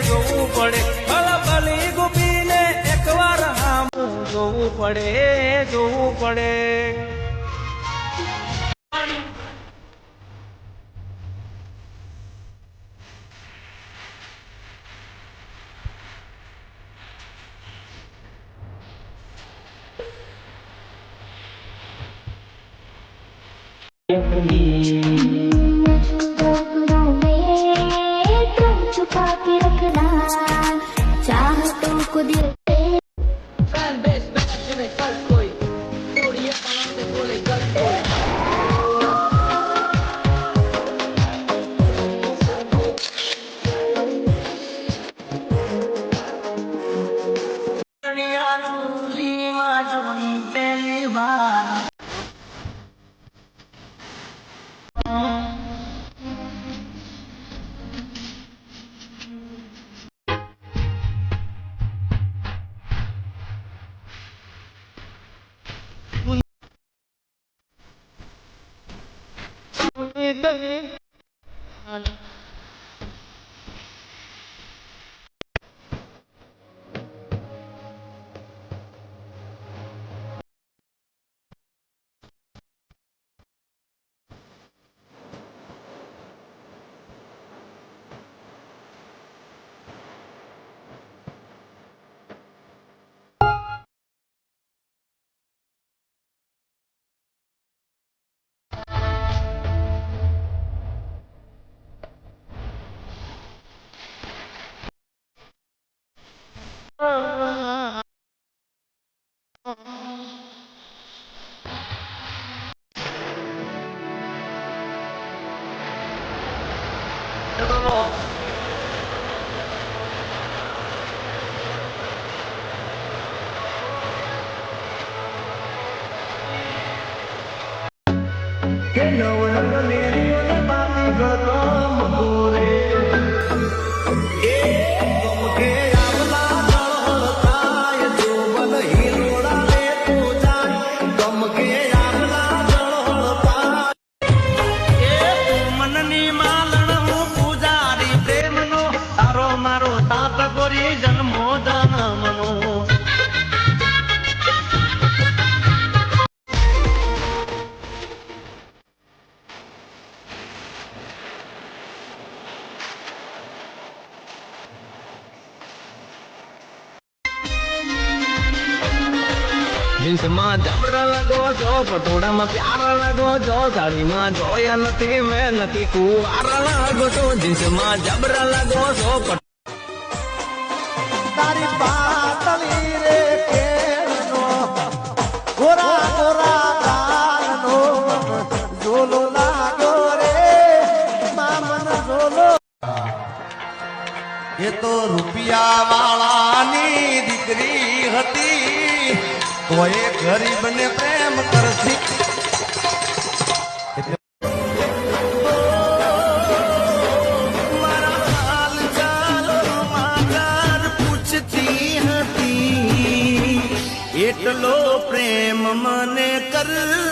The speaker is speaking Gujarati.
જોવું પડે ભલી ગોપીને એકવાર હામું જોવું પડે छुपा के रखना चाहतों को दिल જીન્સમાં જબરા લાગો છો પટોળામાં પ્યારા લાગો છો સાડીમાં જોયા નથી મેં નથી કુવારા લાગો છો જીન્સમાં જબરા લાગો છો તારી પાતળી રે કેળનો ગોરા ગોરા ગાલનો ઝોલો લાગ્યો રે મામન ઝોલો એ તો રૂપિયા વાળાની દીકરી હતી તો એ ગરીબને પ્રેમ કરતી એટલો પ્રેમ મને કર